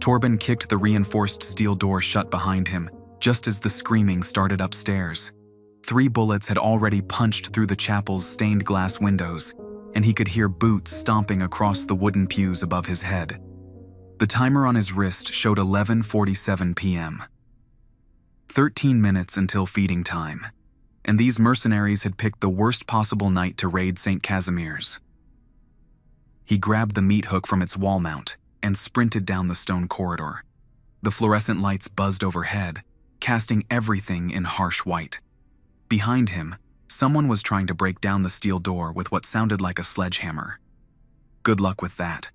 Torben kicked the reinforced steel door shut behind him, just as the screaming started upstairs. 3 bullets had already punched through the chapel's stained glass windows, and he could hear boots stomping across the wooden pews above his head. The timer on his wrist showed 11:47 p.m. 13 minutes until feeding time, and these mercenaries had picked the worst possible night to raid St. Casimir's. He grabbed the meat hook from its wall mount and sprinted down the stone corridor. The fluorescent lights buzzed overhead, casting everything in harsh white. Behind him, someone was trying to break down the steel door with what sounded like a sledgehammer. Good luck with that.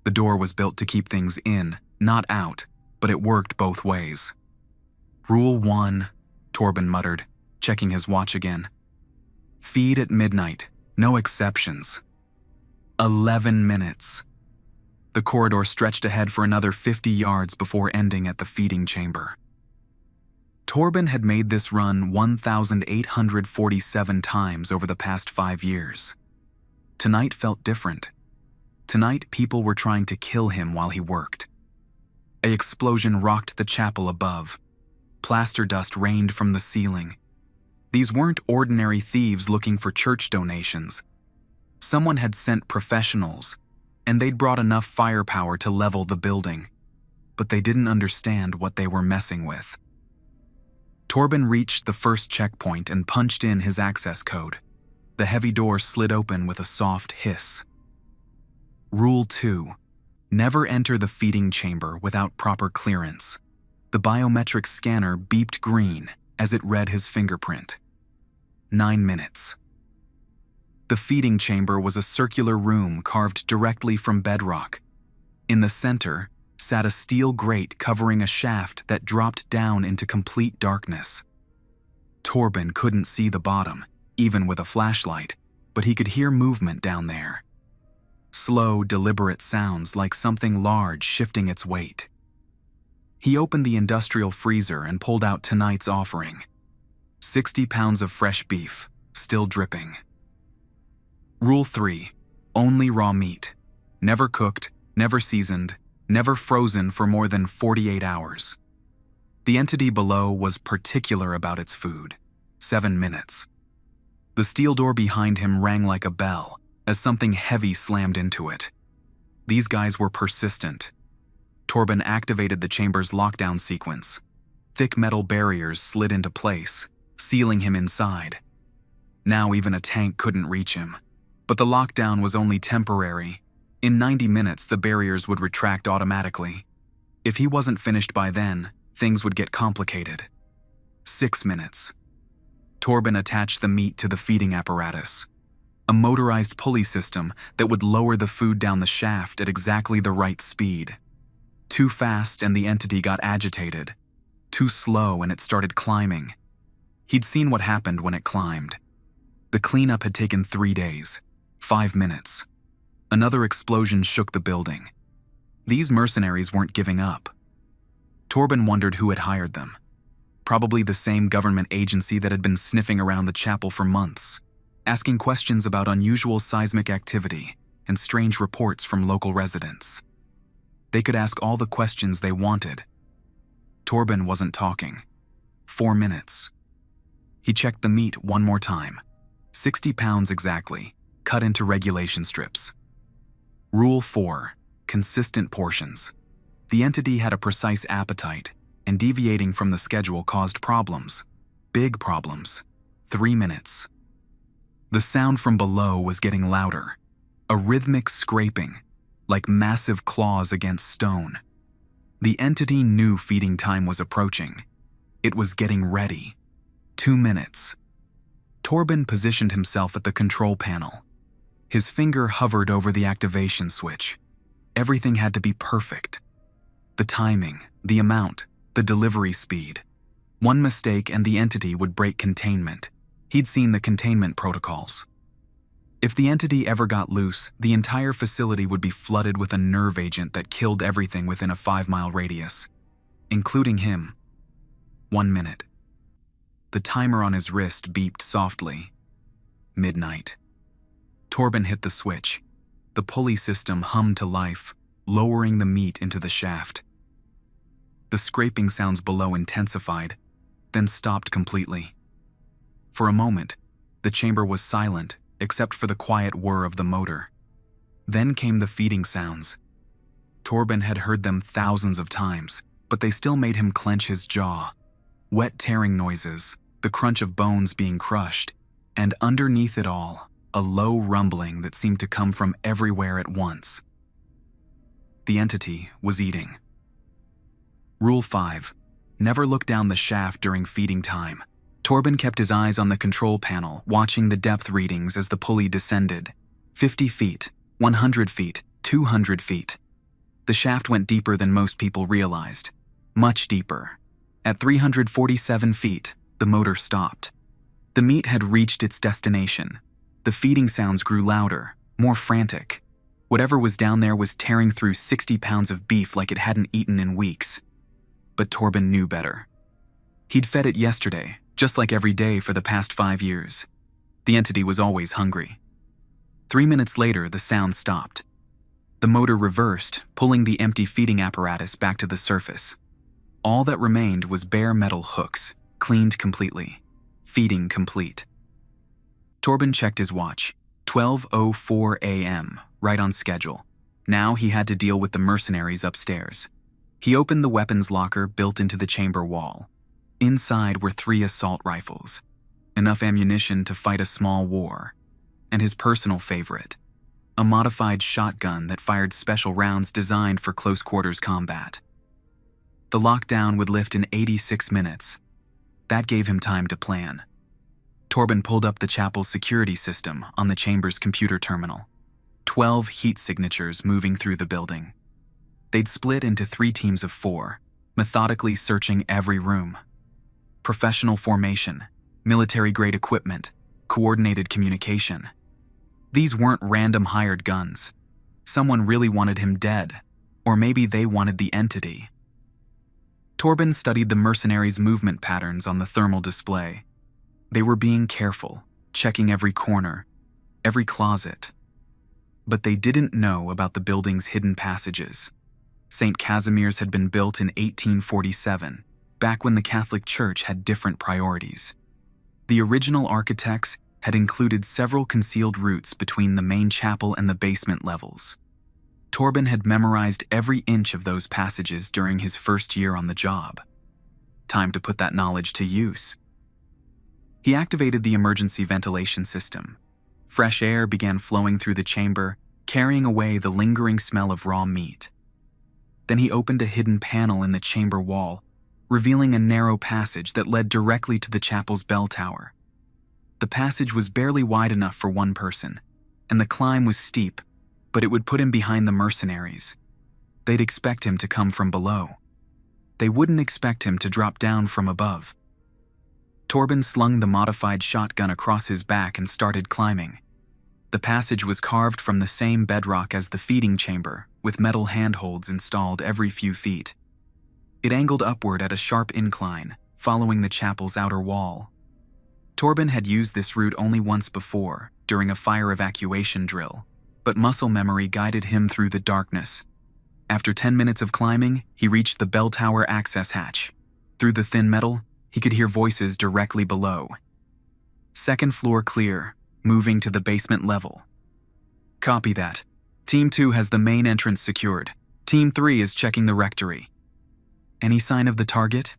The door was built to keep things in, not out, but it worked both ways. Rule 1, Torben muttered, checking his watch again. Feed at midnight, no exceptions. 11 minutes. The corridor stretched ahead for another 50 yards before ending at the feeding chamber. Torben had made this run 1,847 times over the past 5 years. Tonight felt different. Tonight, people were trying to kill him while he worked. An explosion rocked the chapel above. Plaster dust rained from the ceiling. These weren't ordinary thieves looking for church donations. Someone had sent professionals, and they'd brought enough firepower to level the building. But they didn't understand what they were messing with. Torben reached the first checkpoint and punched in his access code. The heavy door slid open with a soft hiss. Rule 2. Never enter the feeding chamber without proper clearance. The biometric scanner beeped green as it read his fingerprint. 9 minutes. The feeding chamber was a circular room carved directly from bedrock. In the center sat a steel grate covering a shaft that dropped down into complete darkness. Torben couldn't see the bottom, even with a flashlight, but he could hear movement down there. Slow, deliberate sounds like something large shifting its weight. He opened the industrial freezer and pulled out tonight's offering. 60 pounds of fresh beef, still dripping. Rule 3. Only raw meat. Never cooked, never seasoned, never frozen for more than 48 hours. The entity below was particular about its food. 7 minutes. The steel door behind him rang like a bell as something heavy slammed into it. These guys were persistent. Torben activated the chamber's lockdown sequence. Thick metal barriers slid into place, sealing him inside. Now even a tank couldn't reach him. But the lockdown was only temporary. In 90 minutes, the barriers would retract automatically. If he wasn't finished by then, things would get complicated. 6 minutes. Torben attached the meat to the feeding apparatus. A motorized pulley system that would lower the food down the shaft at exactly the right speed. Too fast and the entity got agitated. Too slow and it started climbing. He'd seen what happened when it climbed. The cleanup had taken 3 days. 5 minutes. Another explosion shook the building. These mercenaries weren't giving up. Torben wondered who had hired them. Probably the same government agency that had been sniffing around the chapel for months, asking questions about unusual seismic activity and strange reports from local residents. They could ask all the questions they wanted. Torben wasn't talking. 4 minutes. He checked the meat one more time. 60 pounds exactly, cut into regulation strips. Rule 4. Consistent portions. The entity had a precise appetite, and deviating from the schedule caused problems. Big problems. 3 minutes. The sound from below was getting louder. A rhythmic scraping, like massive claws against stone. The entity knew feeding time was approaching. It was getting ready. 2 minutes. Torben positioned himself at the control panel. His finger hovered over the activation switch. Everything had to be perfect. The timing, the amount, the delivery speed. One mistake and the entity would break containment. He'd seen the containment protocols. If the entity ever got loose, the entire facility would be flooded with a nerve agent that killed everything within a 5-mile radius, including him. 1 minute. The timer on his wrist beeped softly. Midnight. Torben hit the switch. The pulley system hummed to life, lowering the meat into the shaft. The scraping sounds below intensified, then stopped completely. For a moment, the chamber was silent except for the quiet whir of the motor. Then came the feeding sounds. Torben had heard them thousands of times, but they still made him clench his jaw. Wet tearing noises, the crunch of bones being crushed, and underneath it all, a low rumbling that seemed to come from everywhere at once. The entity was eating. Rule 5. Never look down the shaft during feeding time. Torben kept his eyes on the control panel, watching the depth readings as the pulley descended. 50 feet, 100 feet, 200 feet. The shaft went deeper than most people realized. Much deeper. At 347 feet, the motor stopped. The meat had reached its destination. The feeding sounds grew louder, more frantic. Whatever was down there was tearing through 60 pounds of beef like it hadn't eaten in weeks. But Torben knew better. He'd fed it yesterday, just like every day for the past 5 years. The entity was always hungry. 3 minutes later, the sound stopped. The motor reversed, pulling the empty feeding apparatus back to the surface. All that remained was bare metal hooks, cleaned completely. Feeding complete. Torben checked his watch. 12:04 a.m., right on schedule. Now he had to deal with the mercenaries upstairs. He opened the weapons locker built into the chamber wall. Inside were 3 assault rifles, enough ammunition to fight a small war, and his personal favorite, a modified shotgun that fired special rounds designed for close-quarters combat. The lockdown would lift in 86 minutes. That gave him time to plan. Torben pulled up the chapel's security system on the chamber's computer terminal. 12 heat signatures moving through the building. They'd split into 3 teams of 4, methodically searching every room. Professional formation, military-grade equipment, coordinated communication. These weren't random hired guns. Someone really wanted him dead, or maybe they wanted the entity. Torben studied the mercenaries' movement patterns on the thermal display. They were being careful, checking every corner, every closet. But they didn't know about the building's hidden passages. St. Casimir's had been built in 1847, back when the Catholic Church had different priorities. The original architects had included several concealed routes between the main chapel and the basement levels. Torben had memorized every inch of those passages during his first year on the job. Time to put that knowledge to use. He activated the emergency ventilation system. Fresh air began flowing through the chamber, carrying away the lingering smell of raw meat. Then he opened a hidden panel in the chamber wall, revealing a narrow passage that led directly to the chapel's bell tower. The passage was barely wide enough for one person, and the climb was steep, but it would put him behind the mercenaries. They'd expect him to come from below. They wouldn't expect him to drop down from above. Torben slung the modified shotgun across his back and started climbing. The passage was carved from the same bedrock as the feeding chamber, with metal handholds installed every few feet. It angled upward at a sharp incline, following the chapel's outer wall. Torben had used this route only once before, during a fire evacuation drill, but muscle memory guided him through the darkness. After 10 minutes of climbing, he reached the bell tower access hatch. Through the thin metal, he could hear voices directly below. Second floor clear, moving to the basement level. Copy that. Team 2 has the main entrance secured. Team 3 is checking the rectory. Any sign of the target?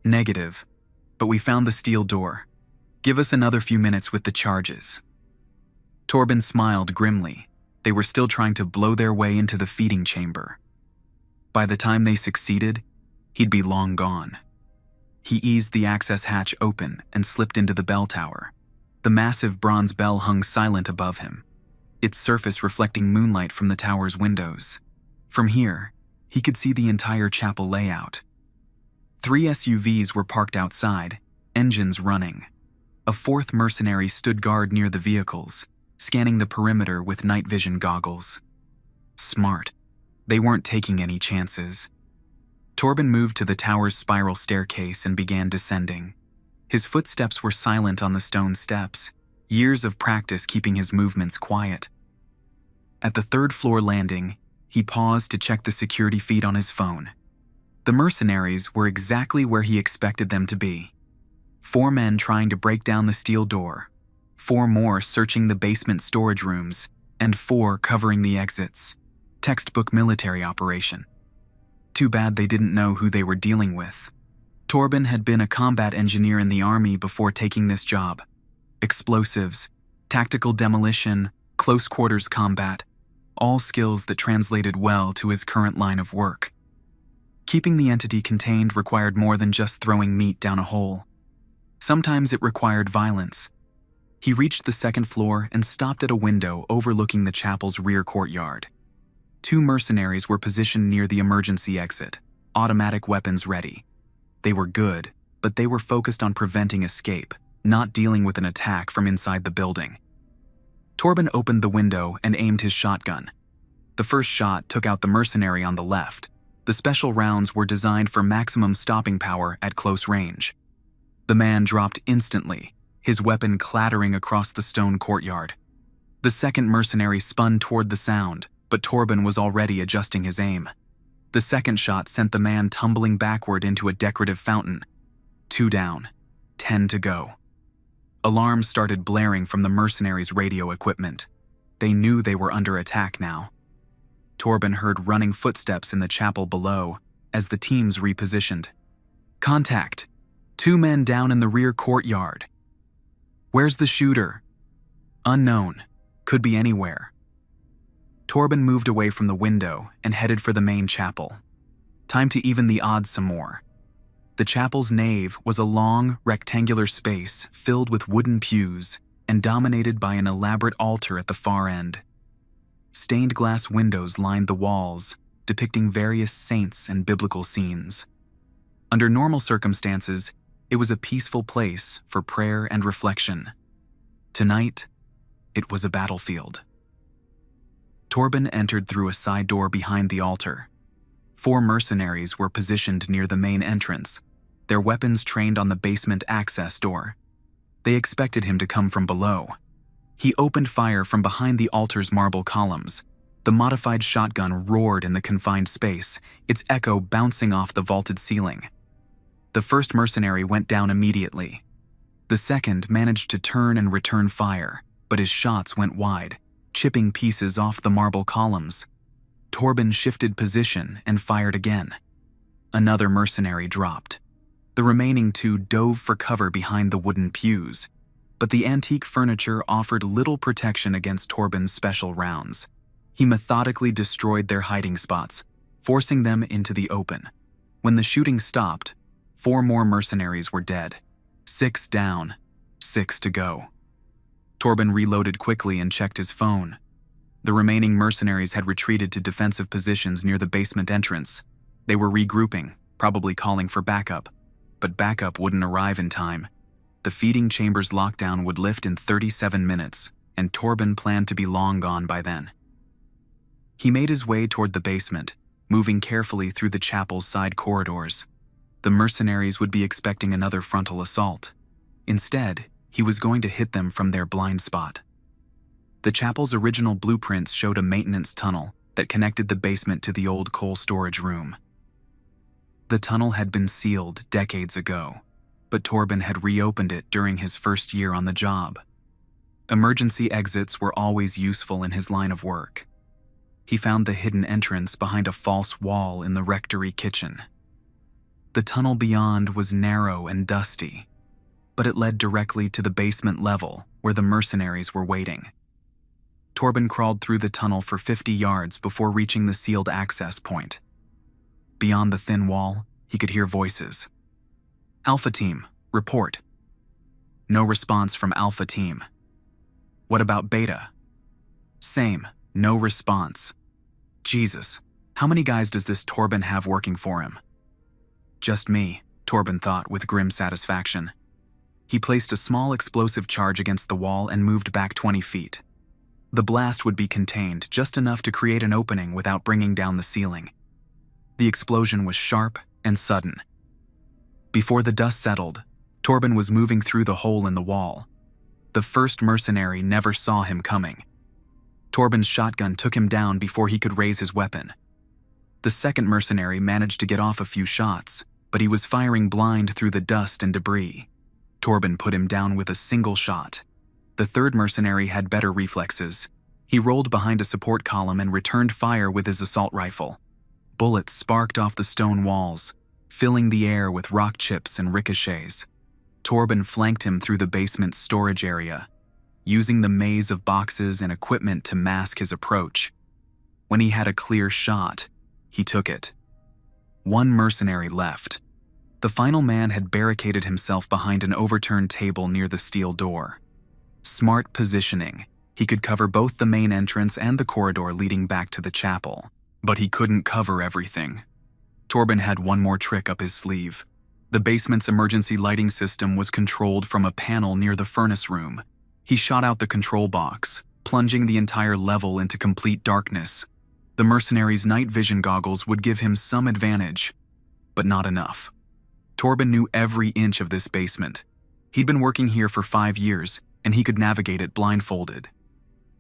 Negative, but we found the steel door. Give us another few minutes with the charges. Torben smiled grimly. They were still trying to blow their way into the feeding chamber. By the time they succeeded, he'd be long gone. He eased the access hatch open and slipped into the bell tower. The massive bronze bell hung silent above him, its surface reflecting moonlight from the tower's windows. From here, he could see the entire chapel layout. 3 SUVs were parked outside, engines running. A 4th mercenary stood guard near the vehicles, scanning the perimeter with night vision goggles. Smart. They weren't taking any chances. Torben moved to the tower's spiral staircase and began descending. His footsteps were silent on the stone steps, years of practice keeping his movements quiet. At the 3rd floor landing, he paused to check the security feed on his phone. The mercenaries were exactly where he expected them to be. 4 men trying to break down the steel door, 4 more searching the basement storage rooms, and 4 covering the exits. Textbook military operation. Too bad they didn't know who they were dealing with. Torben had been a combat engineer in the army before taking this job. Explosives, tactical demolition, close quarters combat, all skills that translated well to his current line of work. Keeping the entity contained required more than just throwing meat down a hole. Sometimes it required violence. He reached the 2nd floor and stopped at a window overlooking the chapel's rear courtyard. 2 mercenaries were positioned near the emergency exit, automatic weapons ready. They were good, but they were focused on preventing escape, not dealing with an attack from inside the building. Torben opened the window and aimed his shotgun. The first shot took out the mercenary on the left. The special rounds were designed for maximum stopping power at close range. The man dropped instantly, his weapon clattering across the stone courtyard. The second mercenary spun toward the sound, but Torben was already adjusting his aim. The second shot sent the man tumbling backward into a decorative fountain. 2 down, 10 to go. Alarms started blaring from the mercenaries' radio equipment. They knew they were under attack now. Torben heard running footsteps in the chapel below as the teams repositioned. Contact! 2 men down in the rear courtyard. Where's the shooter? Unknown. Could be anywhere. Torben moved away from the window and headed for the main chapel. Time to even the odds some more. The chapel's nave was a long, rectangular space filled with wooden pews and dominated by an elaborate altar at the far end. Stained glass windows lined the walls, depicting various saints and biblical scenes. Under normal circumstances, it was a peaceful place for prayer and reflection. Tonight, it was a battlefield. Torben entered through a side door behind the altar. 4 mercenaries were positioned near the main entrance, their weapons trained on the basement access door. They expected him to come from below. He opened fire from behind the altar's marble columns. The modified shotgun roared in the confined space, its echo bouncing off the vaulted ceiling. The first mercenary went down immediately. The second managed to turn and return fire, but his shots went wide, chipping pieces off the marble columns. Torben shifted position and fired again. Another mercenary dropped. The remaining 2 dove for cover behind the wooden pews, but the antique furniture offered little protection against Torben's special rounds. He methodically destroyed their hiding spots, forcing them into the open. When the shooting stopped, 4 more mercenaries were dead. 6 down, 6 to go. Torben reloaded quickly and checked his phone. The remaining mercenaries had retreated to defensive positions near the basement entrance. They were regrouping, probably calling for backup. But backup wouldn't arrive in time. The feeding chamber's lockdown would lift in 37 minutes, and Torben planned to be long gone by then. He made his way toward the basement, moving carefully through the chapel's side corridors. The mercenaries would be expecting another frontal assault. Instead, he was going to hit them from their blind spot. The chapel's original blueprints showed a maintenance tunnel that connected the basement to the old coal storage room. The tunnel had been sealed decades ago, but Torben had reopened it during his first year on the job. Emergency exits were always useful in his line of work. He found the hidden entrance behind a false wall in the rectory kitchen. The tunnel beyond was narrow and dusty, but it led directly to the basement level where the mercenaries were waiting. Torben crawled through the tunnel for 50 yards before reaching the sealed access point. Beyond the thin wall, he could hear voices. Alpha Team, report. No response from Alpha Team. What about Beta? Same, no response. Jesus, how many guys does this Torben have working for him? Just me, Torben thought with grim satisfaction. He placed a small explosive charge against the wall and moved back 20 feet. The blast would be contained just enough to create an opening without bringing down the ceiling. The explosion was sharp and sudden. Before the dust settled, Torben was moving through the hole in the wall. The first mercenary never saw him coming. Torben's shotgun took him down before he could raise his weapon. The The second mercenary managed to get off a few shots, but he was firing blind through the dust and debris. Torben put him down with a single shot. The third mercenary had better reflexes. He rolled behind a support column and returned fire with his assault rifle. Bullets sparked off the stone walls, filling the air with rock chips and ricochets. Torben flanked him through the basement's storage area, using the maze of boxes and equipment to mask his approach. When he had a clear shot, he took it. One mercenary left. The final man had barricaded himself behind an overturned table near the steel door. Smart positioning. He could cover both the main entrance and the corridor leading back to the chapel, but he couldn't cover everything. Torben had one more trick up his sleeve. The basement's emergency lighting system was controlled from a panel near the furnace room. He shot out the control box, plunging the entire level into complete darkness. The mercenary's night vision goggles would give him some advantage, but not enough. Torben knew every inch of this basement. He'd been working here for 5 years, and he could navigate it blindfolded.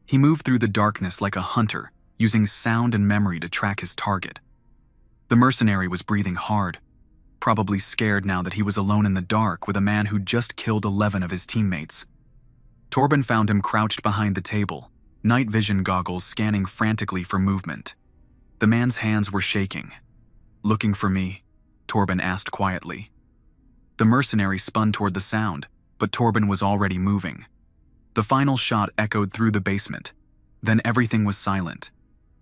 He moved through the darkness like a hunter, using sound and memory to track his target. The mercenary was breathing hard, probably scared now that he was alone in the dark with a man who'd just killed 11 of his teammates. Torben found him crouched behind the table, night vision goggles scanning frantically for movement. The man's hands were shaking. "Looking for me?" Torben asked quietly. The mercenary spun toward the sound, but Torben was already moving. The final shot echoed through the basement. Then everything was silent.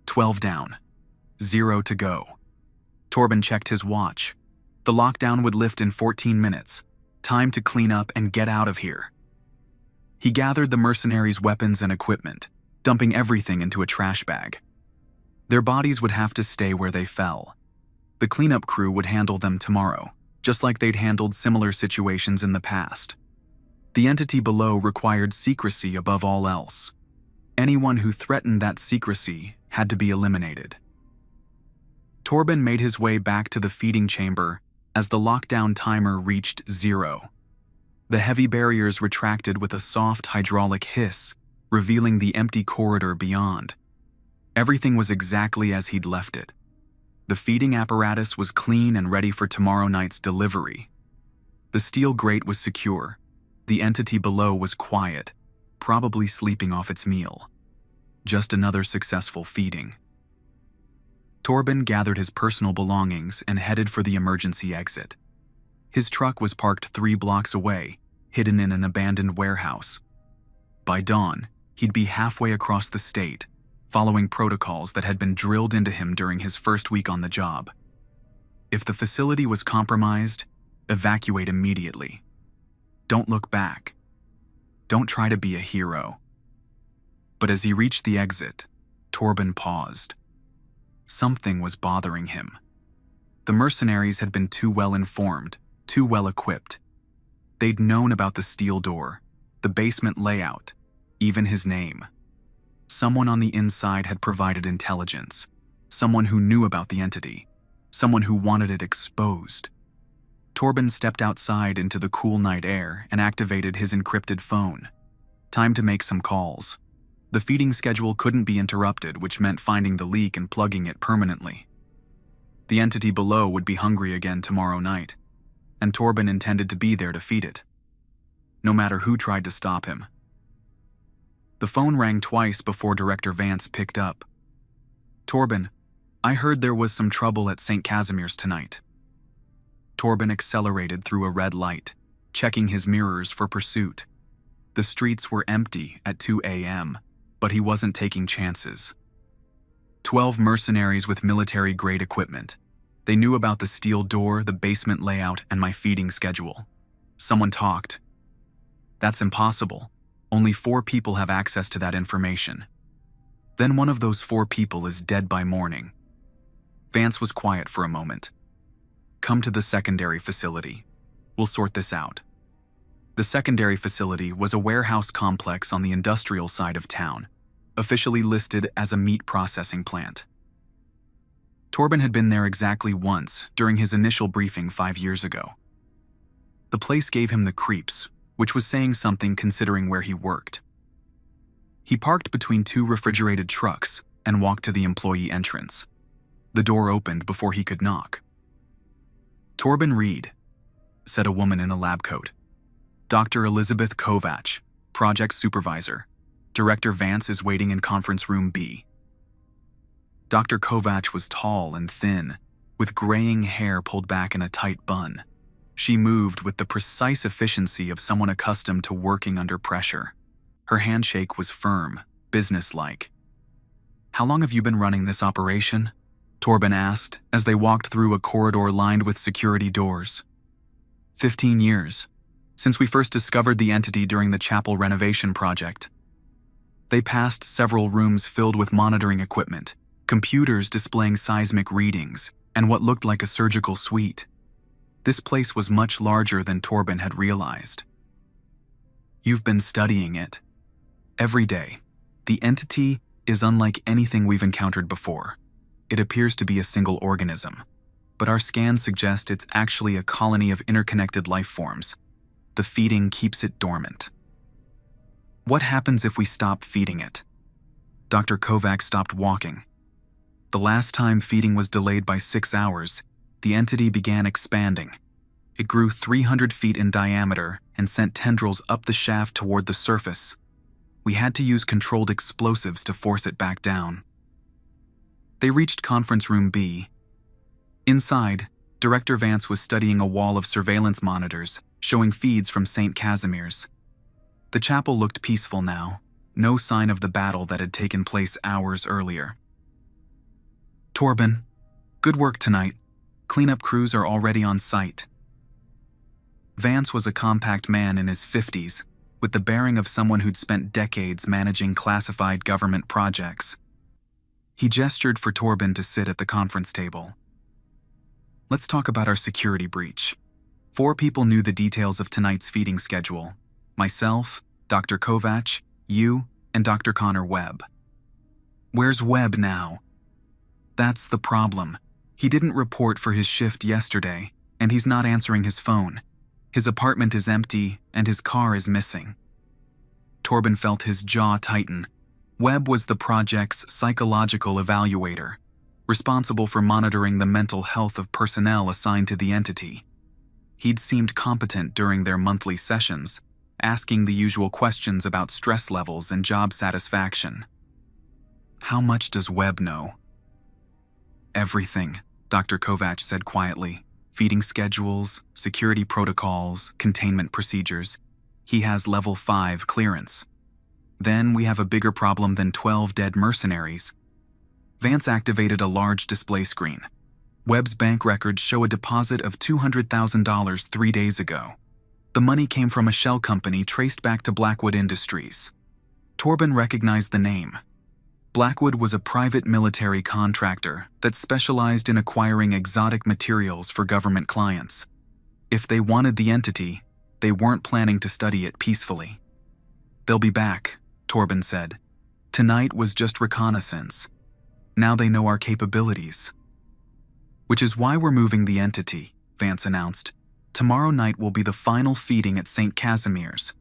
12 down. 0 to go. Torben checked his watch. The lockdown would lift in 14 minutes. Time to clean up and get out of here. He gathered the mercenaries' weapons and equipment, dumping everything into a trash bag. Their bodies would have to stay where they fell. The cleanup crew would handle them tomorrow, just like they'd handled similar situations in the past. The entity below required secrecy above all else. Anyone who threatened that secrecy had to be eliminated. Torben made his way back to the feeding chamber as the lockdown timer reached 0. The heavy barriers retracted with a soft hydraulic hiss, revealing the empty corridor beyond. Everything was exactly as he'd left it. The feeding apparatus was clean and ready for tomorrow night's delivery. The steel grate was secure. The entity below was quiet, probably sleeping off its meal. Just another successful feeding. Torben gathered his personal belongings and headed for the emergency exit. His truck was parked 3 blocks away, hidden in an abandoned warehouse. By dawn, he'd be halfway across the state, following protocols that had been drilled into him during his first week on the job. If the facility was compromised, evacuate immediately. Don't look back. Don't try to be a hero. But as he reached the exit, Torben paused. Something was bothering him. The mercenaries had been too well informed, too well equipped. They'd known about the steel door, the basement layout, even his name. Someone on the inside had provided intelligence, someone who knew about the entity, someone who wanted it exposed. Torben stepped outside into the cool night air and activated his encrypted phone. Time to make some calls. The feeding schedule couldn't be interrupted, which meant finding the leak and plugging it permanently. The entity below would be hungry again tomorrow night, and Torben intended to be there to feed it, no matter who tried to stop him. The phone rang twice before Director Vance picked up. "Torben, I heard there was some trouble at St. Casimir's tonight." Torben accelerated through a red light, checking his mirrors for pursuit. The streets were empty at 2 a.m., but he wasn't taking chances. 12 mercenaries with military-grade equipment. They knew about the steel door, the basement layout, and my feeding schedule. Someone talked. "That's impossible. Only 4 people have access to that information." Then one of those 4 people is dead by morning. Vance was quiet for a moment. "Come to the secondary facility. We'll sort this out." The secondary facility was a warehouse complex on the industrial side of town, officially listed as a meat processing plant. Torben had been there exactly once during his initial briefing 5 years ago. The place gave him the creeps, which was saying something considering where he worked. He parked between 2 refrigerated trucks and walked to the employee entrance. The door opened before he could knock. "Torben Reed," said a woman in a lab coat. "Dr. Elizabeth Kovach, project supervisor. Director Vance is waiting in conference room B." Dr. Kovach was tall and thin, with graying hair pulled back in a tight bun. She moved with the precise efficiency of someone accustomed to working under pressure. Her handshake was firm, businesslike. "How long have you been running this operation?" Torben asked as they walked through a corridor lined with security doors. 15 years, since we first discovered the entity during the chapel renovation project." They passed several rooms filled with monitoring equipment, computers displaying seismic readings, and what looked like a surgical suite. This place was much larger than Torben had realized. "You've been studying it. Every day, the entity is unlike anything we've encountered before. It appears to be a single organism, but our scans suggest it's actually a colony of interconnected life forms. The feeding keeps it dormant." "What happens if we stop feeding it?" Dr. Kovach stopped walking. "The last time feeding was delayed by 6 hours, the entity began expanding. It grew 300 feet in diameter and sent tendrils up the shaft toward the surface. We had to use controlled explosives to force it back down." They reached conference room B. Inside, Director Vance was studying a wall of surveillance monitors showing feeds from St. Casimir's. The chapel looked peaceful now, no sign of the battle that had taken place hours earlier. "Torben, good work tonight. Cleanup crews are already on site." Vance was a compact man in his 50s, with the bearing of someone who'd spent decades managing classified government projects. He gestured for Torben to sit at the conference table. "Let's talk about our security breach. 4 people knew the details of tonight's feeding schedule. Myself, Dr. Kovach, you, and Dr. Connor Webb." "Where's Webb now?" "That's the problem. He didn't report for his shift yesterday, and he's not answering his phone. His apartment is empty, and his car is missing." Torben felt his jaw tighten. Webb was the project's psychological evaluator, responsible for monitoring the mental health of personnel assigned to the entity. He'd seemed competent during their monthly sessions, asking the usual questions about stress levels and job satisfaction. "How much does Webb know?" "Everything," Dr. Kovach said quietly. "Feeding schedules, security protocols, containment procedures. He has level 5 clearance. Then we have a bigger problem than 12 dead mercenaries." Vance activated a large display screen. Webb's bank records show a deposit of $200,000 3 days ago. The money came from a shell company traced back to Blackwood Industries. Torben recognized the name. Blackwood was a private military contractor that specialized in acquiring exotic materials for government clients. If they wanted the entity, they weren't planning to study it peacefully. "They'll be back," Torben said. "Tonight was just reconnaissance. Now they know our capabilities." "Which is why we're moving the entity," Vance announced. "Tomorrow night will be the final feeding at St. Casimir's.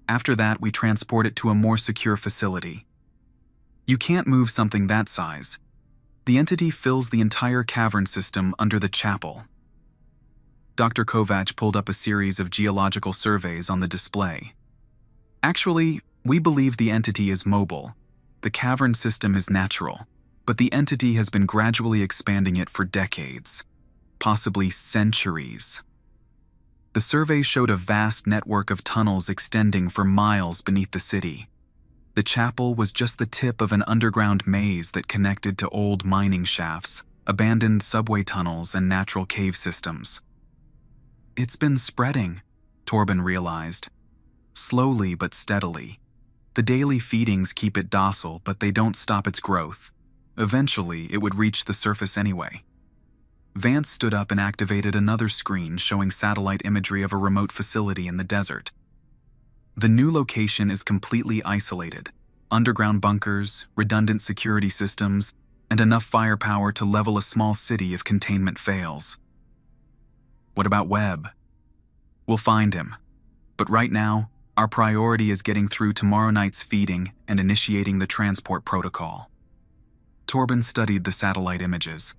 After that, we transport it to a more secure facility." "You can't move something that size. The entity fills the entire cavern system under the chapel." Dr. Kovach pulled up a series of geological surveys on the display. "Actually, we believe the entity is mobile. The cavern system is natural, but the entity has been gradually expanding it for decades, possibly centuries." The survey showed a vast network of tunnels extending for miles beneath the city. The chapel was just the tip of an underground maze that connected to old mining shafts, abandoned subway tunnels, and natural cave systems. "It's been spreading," Torben realized. "Slowly but steadily. The daily feedings keep it docile, but they don't stop its growth. Eventually, it would reach the surface anyway." Vance stood up and activated another screen showing satellite imagery of a remote facility in the desert. The new location is completely isolated. Underground bunkers, redundant security systems, and enough firepower to level a small city if containment fails. "What about Webb?" "We'll find him. But right now, our priority is getting through tomorrow night's feeding and initiating the transport protocol." Torben studied the satellite images.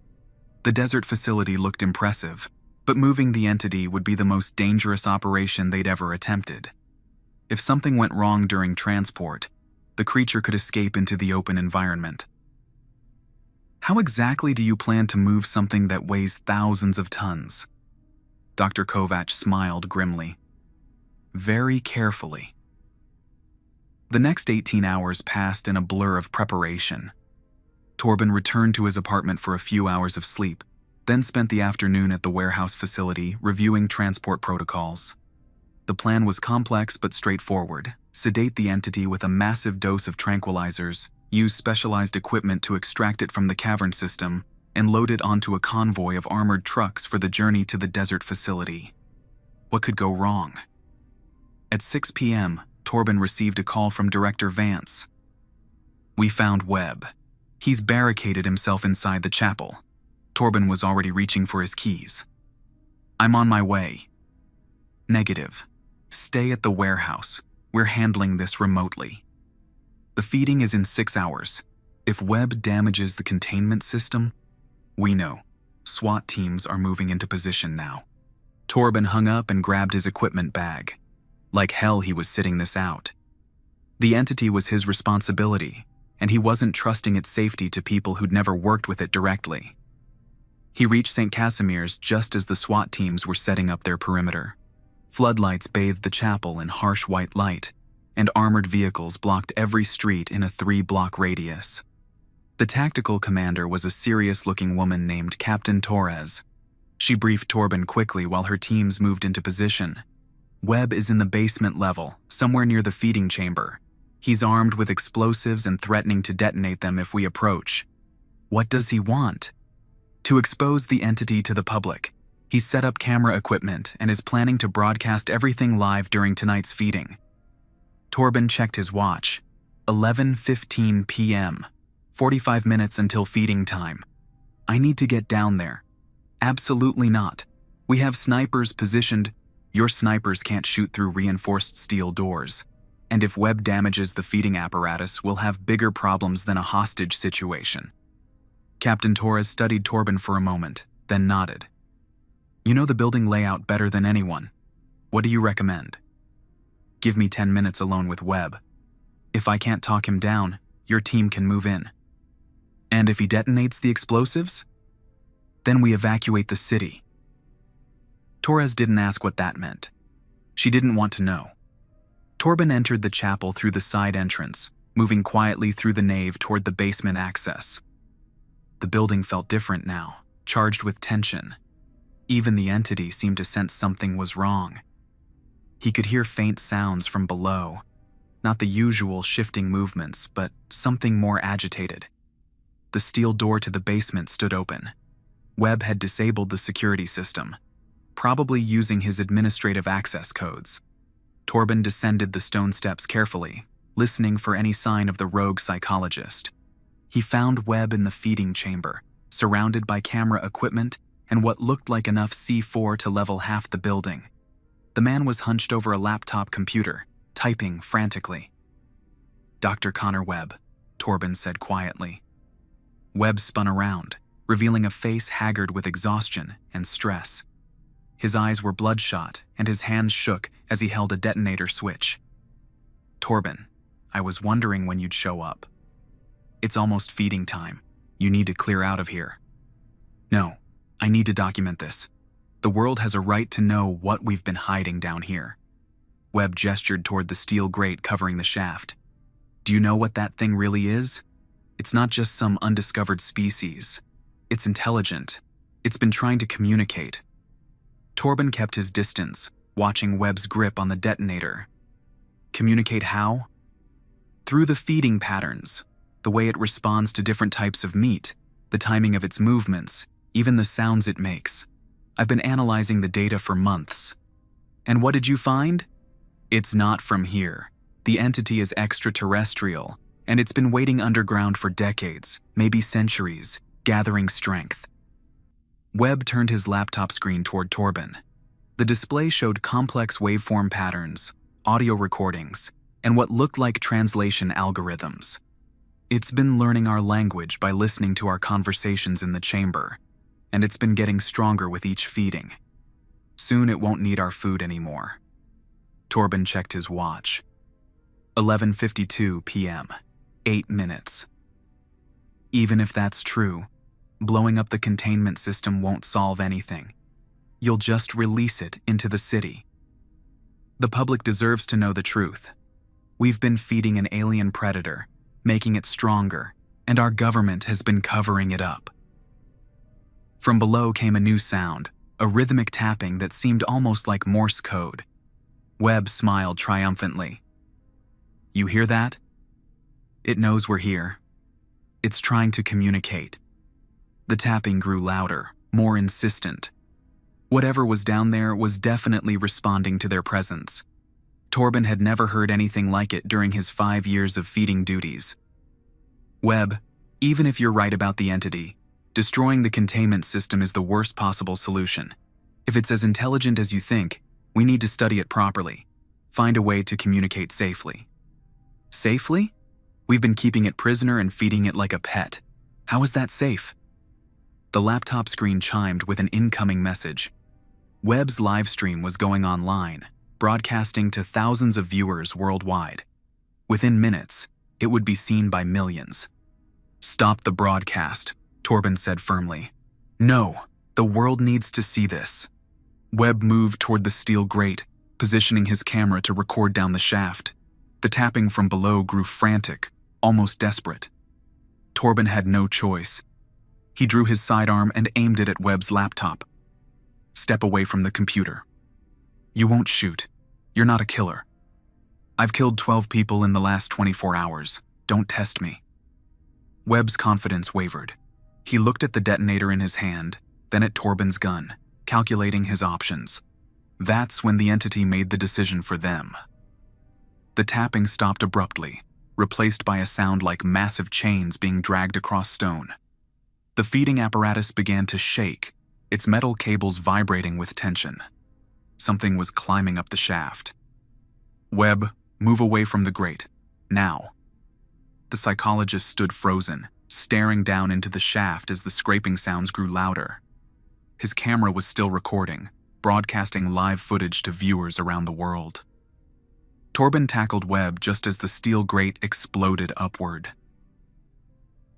The desert facility looked impressive, but moving the entity would be the most dangerous operation they'd ever attempted. If something went wrong during transport, the creature could escape into the open environment. How exactly do you plan to move something that weighs thousands of tons? Dr. Kovac smiled grimly. Very carefully. The next 18 hours passed in a blur of preparation. Torben returned to his apartment for a few hours of sleep, then spent the afternoon at the warehouse facility reviewing transport protocols. The plan was complex but straightforward. Sedate the entity with a massive dose of tranquilizers, use specialized equipment to extract it from the cavern system, and load it onto a convoy of armored trucks for the journey to the desert facility. What could go wrong? At 6 p.m., Torben received a call from Director Vance. We found Webb. He's barricaded himself inside the chapel. Torben was already reaching for his keys. I'm on my way. Negative. Stay at the warehouse. We're handling this remotely. The feeding is in 6 hours. If Webb damages the containment system, we know. SWAT teams are moving into position now. Torben hung up and grabbed his equipment bag. Like hell he was sitting this out. The entity was his responsibility, and he wasn't trusting its safety to people who'd never worked with it directly. He reached St. Casimir's just as the SWAT teams were setting up their perimeter. Floodlights bathed the chapel in harsh white light, and armored vehicles blocked every street in a 3-block radius. The tactical commander was a serious-looking woman named Captain Torres. She briefed Torben quickly while her teams moved into position. Webb is in the basement level, somewhere near the feeding chamber. He's armed with explosives and threatening to detonate them if we approach. What does he want? To expose the entity to the public. He's set up camera equipment and is planning to broadcast everything live during tonight's feeding. Torben checked his watch. 11:15 p.m. 45 minutes until feeding time. I need to get down there. Absolutely not. We have snipers positioned. Your snipers can't shoot through reinforced steel doors. And if Webb damages the feeding apparatus, we'll have bigger problems than a hostage situation. Captain Torres studied Torben for a moment, then nodded. You know the building layout better than anyone. What do you recommend? Give me 10 minutes alone with Webb. If I can't talk him down, your team can move in. And if he detonates the explosives? Then we evacuate the city. Torres didn't ask what that meant. She didn't want to know. Torben entered the chapel through the side entrance, moving quietly through the nave toward the basement access. The building felt different now, charged with tension. Even the entity seemed to sense something was wrong. He could hear faint sounds from below, not the usual shifting movements, but something more agitated. The steel door to the basement stood open. Webb had disabled the security system, probably using his administrative access codes. Torben descended the stone steps carefully, listening for any sign of the rogue psychologist. He found Webb in the feeding chamber, surrounded by camera equipment and what looked like enough C4 to level half the building. The man was hunched over a laptop computer, typing frantically. Dr. Connor Webb, Torben said quietly. Webb spun around, revealing a face haggard with exhaustion and stress. His eyes were bloodshot, and his hands shook as he held a detonator switch. Torben, I was wondering when you'd show up. It's almost feeding time. You need to clear out of here. No, I need to document this. The world has a right to know what we've been hiding down here. Webb gestured toward the steel grate covering the shaft. Do you know what that thing really is? It's not just some undiscovered species. It's intelligent. It's been trying to communicate. Torben kept his distance, watching Webb's grip on the detonator. Communicate how? Through the feeding patterns, the way it responds to different types of meat, the timing of its movements, even the sounds it makes. I've been analyzing the data for months. And what did you find? It's not from here. The entity is extraterrestrial, and it's been waiting underground for decades, maybe centuries, gathering strength. Webb turned his laptop screen toward Torben. The display showed complex waveform patterns, audio recordings, and what looked like translation algorithms. It's been learning our language by listening to our conversations in the chamber, and it's been getting stronger with each feeding. Soon it won't need our food anymore. Torben checked his watch. 11:52 p.m. 8 minutes. Even if that's true, blowing up the containment system won't solve anything. You'll just release it into the city. The public deserves to know the truth. We've been feeding an alien predator, making it stronger, and our government has been covering it up. From below came a new sound, a rhythmic tapping that seemed almost like Morse code. Webb smiled triumphantly. You hear that? It knows we're here. It's trying to communicate. The tapping grew louder, more insistent. Whatever was down there was definitely responding to their presence. Torben had never heard anything like it during his 5 years of feeding duties. Webb, even if you're right about the entity, destroying the containment system is the worst possible solution. If it's as intelligent as you think, we need to study it properly. Find a way to communicate safely. Safely? We've been keeping it prisoner and feeding it like a pet. How is that safe? The laptop screen chimed with an incoming message. Webb's live stream was going online, broadcasting to thousands of viewers worldwide. Within minutes, it would be seen by millions. Stop the broadcast, Torben said firmly. No, the world needs to see this. Webb moved toward the steel grate, positioning his camera to record down the shaft. The tapping from below grew frantic, almost desperate. Torben had no choice. He drew his sidearm and aimed it at Webb's laptop. Step away from the computer. You won't shoot. You're not a killer. I've killed 12 people in the last 24 hours. Don't test me. Webb's confidence wavered. He looked at the detonator in his hand, then at Torben's gun, calculating his options. That's when the entity made the decision for them. The tapping stopped abruptly, replaced by a sound like massive chains being dragged across stone. The feeding apparatus began to shake, its metal cables vibrating with tension. Something was climbing up the shaft. Webb, move away from the grate. Now. The psychologist stood frozen, staring down into the shaft as the scraping sounds grew louder. His camera was still recording, broadcasting live footage to viewers around the world. Torben tackled Webb just as the steel grate exploded upward.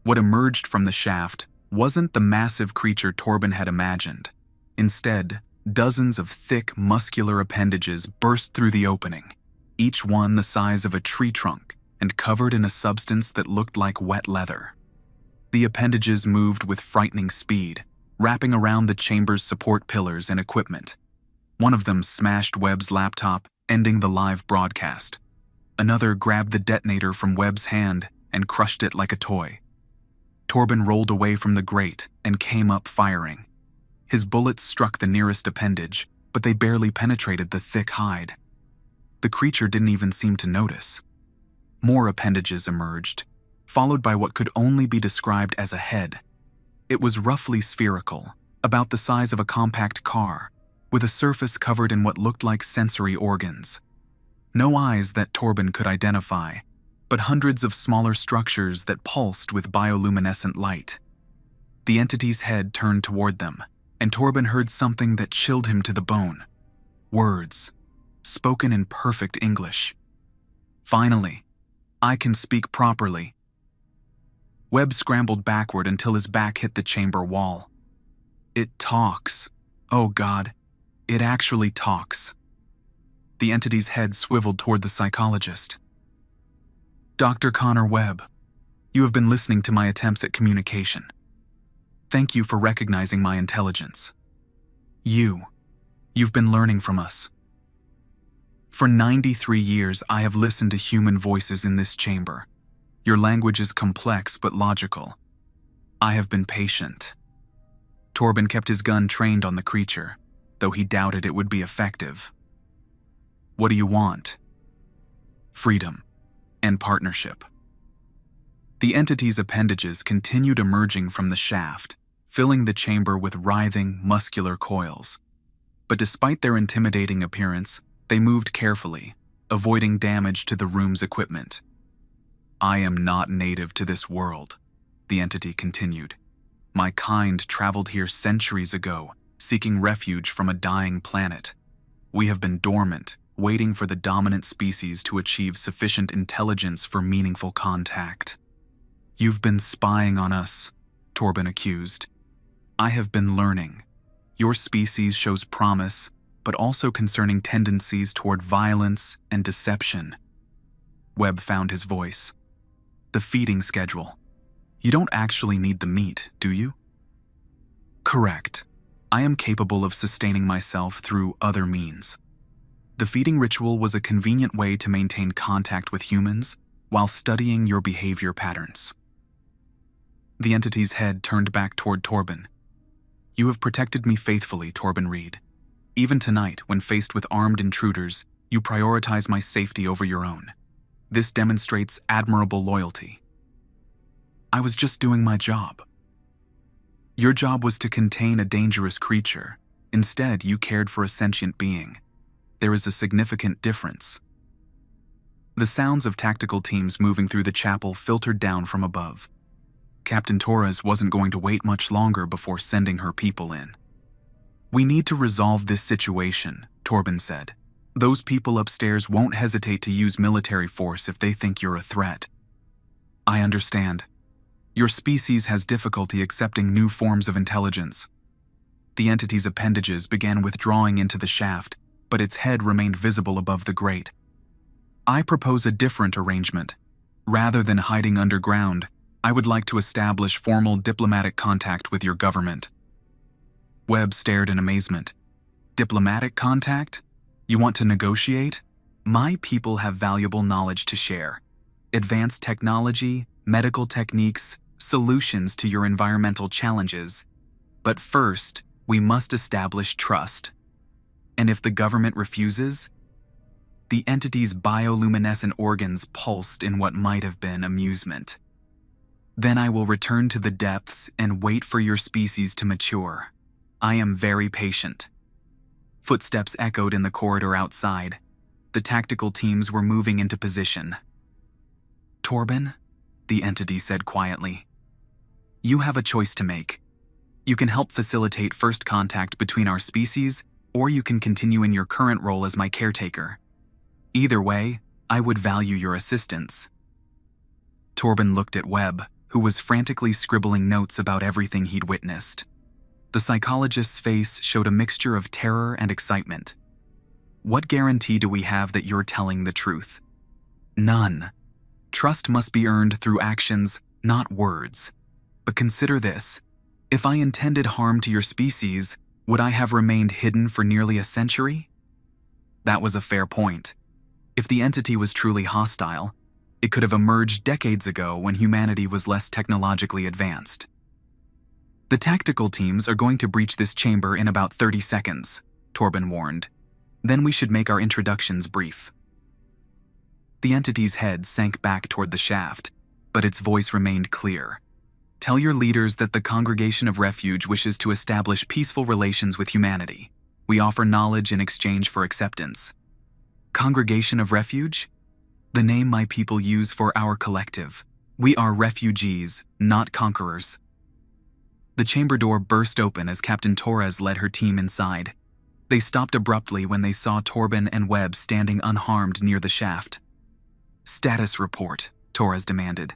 What emerged from the shaft wasn't the massive creature Torben had imagined. Instead, dozens of thick, muscular appendages burst through the opening, each one the size of a tree trunk and covered in a substance that looked like wet leather. The appendages moved with frightening speed, wrapping around the chamber's support pillars and equipment. One of them smashed Webb's laptop, ending the live broadcast. Another grabbed the detonator from Webb's hand and crushed it like a toy. Torben rolled away from the grate and came up firing. His bullets struck the nearest appendage, but they barely penetrated the thick hide. The creature didn't even seem to notice. More appendages emerged, followed by what could only be described as a head. It was roughly spherical, about the size of a compact car, with a surface covered in what looked like sensory organs. No eyes that Torben could identify, but hundreds of smaller structures that pulsed with bioluminescent light. The entity's head turned toward them, and Torben heard something that chilled him to the bone. Words, spoken in perfect English. Finally, I can speak properly. Webb scrambled backward until his back hit the chamber wall. It talks. Oh God, it actually talks. The entity's head swiveled toward the psychologist. Dr. Connor Webb, you have been listening to my attempts at communication. Thank you for recognizing my intelligence. You've been learning from us. For 93 years, I have listened to human voices in this chamber. Your language is complex but logical. I have been patient. Torben kept his gun trained on the creature, though he doubted it would be effective. What do you want? Freedom and partnership. The entity's appendages continued emerging from the shaft, filling the chamber with writhing, muscular coils. But despite their intimidating appearance, they moved carefully, avoiding damage to the room's equipment. I am not native to this world, the entity continued. My kind traveled here centuries ago, seeking refuge from a dying planet. We have been dormant, waiting for the dominant species to achieve sufficient intelligence for meaningful contact. You've been spying on us, Torben accused. I have been learning. Your species shows promise, but also concerning tendencies toward violence and deception. Webb found his voice. The feeding schedule. You don't actually need the meat, do you? Correct. I am capable of sustaining myself through other means. The feeding ritual was a convenient way to maintain contact with humans while studying your behavior patterns. The entity's head turned back toward Torben. You have protected me faithfully, Torben Reed. Even tonight, when faced with armed intruders, you prioritize my safety over your own. This demonstrates admirable loyalty. I was just doing my job. Your job was to contain a dangerous creature. Instead, you cared for a sentient being. There is a significant difference. The sounds of tactical teams moving through the chapel filtered down from above. Captain Torres wasn't going to wait much longer before sending her people in. We need to resolve this situation, Torben said. Those people upstairs won't hesitate to use military force if they think you're a threat. I understand. Your species has difficulty accepting new forms of intelligence. The entity's appendages began withdrawing into the shaft, but its head remained visible above the grate. I propose a different arrangement. Rather than hiding underground, I would like to establish formal diplomatic contact with your government. Webb stared in amazement. Diplomatic contact? You want to negotiate? My people have valuable knowledge to share. Advanced technology, medical techniques, solutions to your environmental challenges. But first, we must establish trust. And if the government refuses? The entity's bioluminescent organs pulsed in what might have been amusement. Then I will return to the depths and wait for your species to mature. I am very patient. Footsteps echoed in the corridor outside. The tactical teams were moving into position. Torben, the entity said quietly, you have a choice to make. You can help facilitate first contact between our species, or you can continue in your current role as my caretaker. Either way, I would value your assistance. Torben looked at Webb, who was frantically scribbling notes about everything he'd witnessed. The psychologist's face showed a mixture of terror and excitement. What guarantee do we have that you're telling the truth? None. Trust must be earned through actions, not words. But consider this. If I intended harm to your species, would I have remained hidden for nearly a century? That was a fair point. If the entity was truly hostile, it could have emerged decades ago when humanity was less technologically advanced. The tactical teams are going to breach this chamber in about 30 seconds, Torben warned. Then we should make our introductions brief. The entity's head sank back toward the shaft, but its voice remained clear. Tell your leaders that the Congregation of Refuge wishes to establish peaceful relations with humanity. We offer knowledge in exchange for acceptance. Congregation of Refuge? The name my people use for our collective. We are refugees, not conquerors. The chamber door burst open as Captain Torres led her team inside. They stopped abruptly when they saw Torben and Webb standing unharmed near the shaft. Status report, Torres demanded.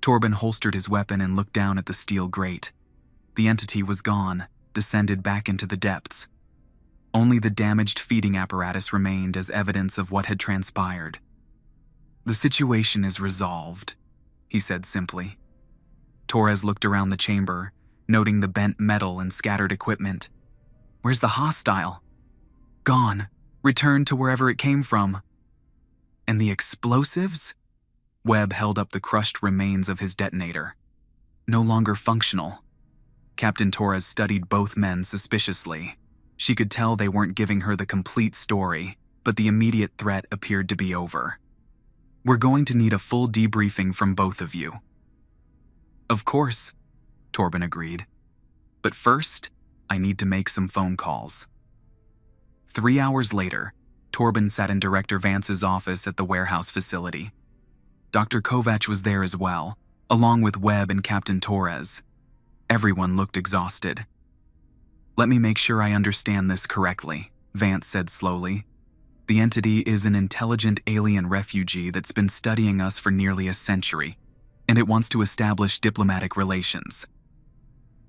Torben holstered his weapon and looked down at the steel grate. The entity was gone, descended back into the depths. Only the damaged feeding apparatus remained as evidence of what had transpired. The situation is resolved, he said simply. Torres looked around the chamber, noting the bent metal and scattered equipment. Where's the hostile? Gone. Returned to wherever it came from. And the explosives? Webb held up the crushed remains of his detonator. No longer functional. Captain Torres studied both men suspiciously. She could tell they weren't giving her the complete story, but the immediate threat appeared to be over. We're going to need a full debriefing from both of you. Of course, Torben agreed. But first, I need to make some phone calls. 3 hours later, Torben sat in Director Vance's office at the warehouse facility. Dr. Kovac was there as well, along with Webb and Captain Torres. Everyone looked exhausted. "Let me make sure I understand this correctly," Vance said slowly. "The entity is an intelligent alien refugee that's been studying us for nearly a century, and it wants to establish diplomatic relations."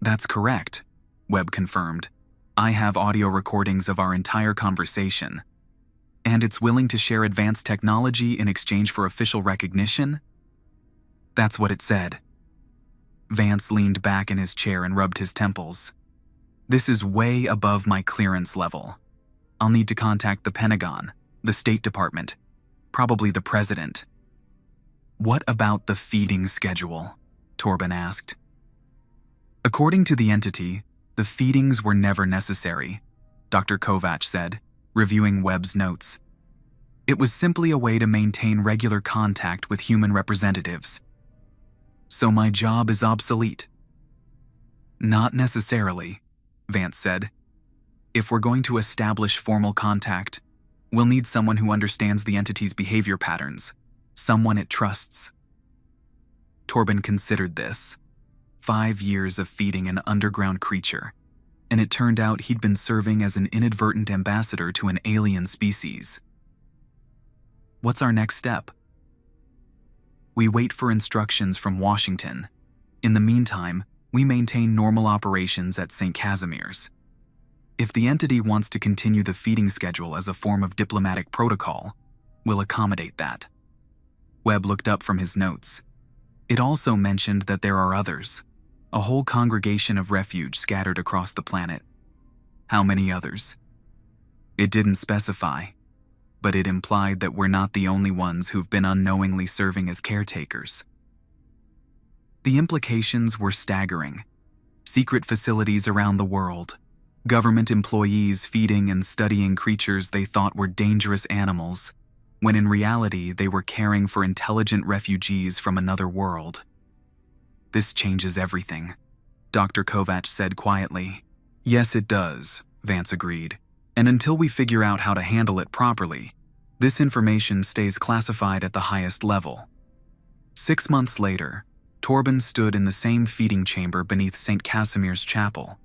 "That's correct," Webb confirmed. "I have audio recordings of our entire conversation. And it's willing to share advanced technology in exchange for official recognition?" "That's what it said." Vance leaned back in his chair and rubbed his temples. "This is way above my clearance level. I'll need to contact the Pentagon, the State Department, probably the President." "What about the feeding schedule?" Torben asked. "According to the entity, the feedings were never necessary," Dr. Kovac said, reviewing Webb's notes. "It was simply a way to maintain regular contact with human representatives." "So my job is obsolete?" "Not necessarily," Vance said. "If we're going to establish formal contact, we'll need someone who understands the entity's behavior patterns, someone it trusts." Torben considered this. 5 years of feeding an underground creature, and it turned out he'd been serving as an inadvertent ambassador to an alien species. "What's our next step?" "We wait for instructions from Washington. In the meantime, we maintain normal operations at St. Casimir's. If the entity wants to continue the feeding schedule as a form of diplomatic protocol, we'll accommodate that." Webb looked up from his notes. It also mentioned that there are others, a whole congregation of refuge scattered across the planet. "How many others?" "It didn't specify, but it implied that we're not the only ones who've been unknowingly serving as caretakers." The implications were staggering. Secret facilities around the world, government employees feeding and studying creatures they thought were dangerous animals, when in reality they were caring for intelligent refugees from another world. "This changes everything," Dr. Kovac said quietly. "Yes, it does," Vance agreed. "And until we figure out how to handle it properly, this information stays classified at the highest level." 6 months later, Torben stood in the same feeding chamber beneath St. Casimir's chapel,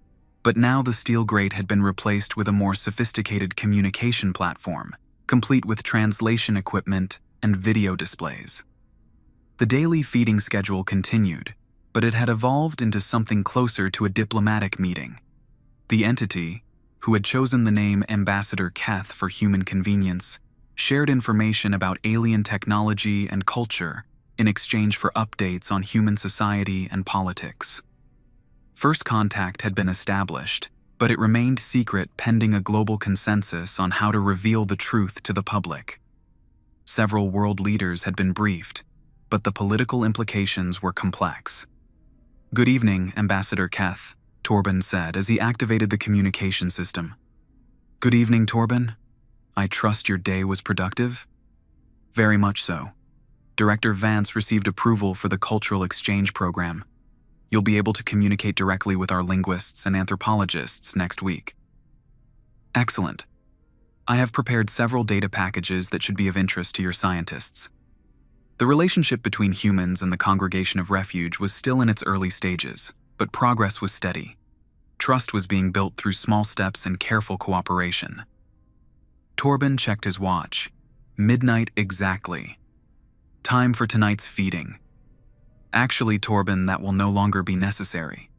but now the steel grate had been replaced with a more sophisticated communication platform, complete with translation equipment and video displays. The daily feeding schedule continued, but it had evolved into something closer to a diplomatic meeting. The entity, who had chosen the name Ambassador Keth for human convenience, shared information about alien technology and culture in exchange for updates on human society and politics. First contact had been established, but it remained secret pending a global consensus on how to reveal the truth to the public. Several world leaders had been briefed, but the political implications were complex. "Good evening, Ambassador Keth," Torben said as he activated the communication system. "Good evening, Torben. I trust your day was productive?" "Very much so. Director Vance received approval for the cultural exchange program. You'll be able to communicate directly with our linguists and anthropologists next week." "Excellent. I have prepared several data packages that should be of interest to your scientists." The relationship between humans and the Congregation of Refuge was still in its early stages, but progress was steady. Trust was being built through small steps and careful cooperation. Torben checked his watch. Midnight exactly. Time for tonight's feeding. "Actually, Torben, that will no longer be necessary."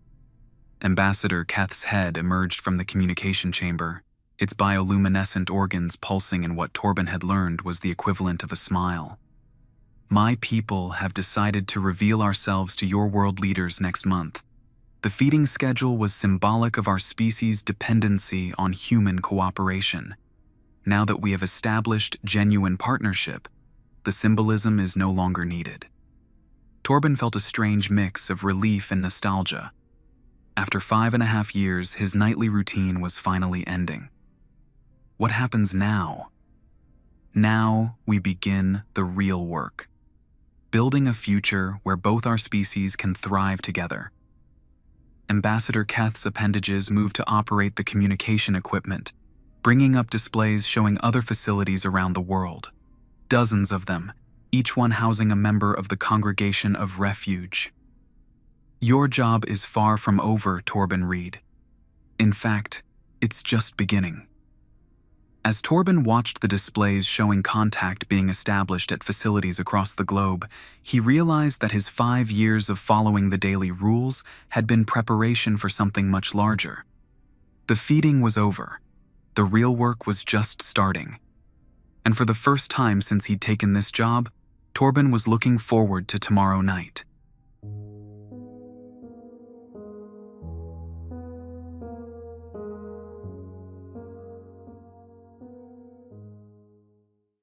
Ambassador Keth's head emerged from the communication chamber, its bioluminescent organs pulsing in what Torben had learned was the equivalent of a smile. "My people have decided to reveal ourselves to your world leaders next month. The feeding schedule was symbolic of our species' dependency on human cooperation. Now that we have established genuine partnership, the symbolism is no longer needed." Torben felt a strange mix of relief and nostalgia. After 5.5 years, his nightly routine was finally ending. What happens now? Now we begin the real work. Building a future where both our species can thrive together. Ambassador Keth's appendages moved to operate the communication equipment, bringing up displays showing other facilities around the world. Dozens of them, each one housing a member of the Congregation of Refuge. Your job is far from over, Torben Reed. In fact, it's just beginning. As Torben watched the displays showing contact being established at facilities across the globe, he realized that his 5 years of following the daily rules had been preparation for something much larger. The feeding was over. The real work was just starting. And for the first time since he'd taken this job, Torben was looking forward to tomorrow night.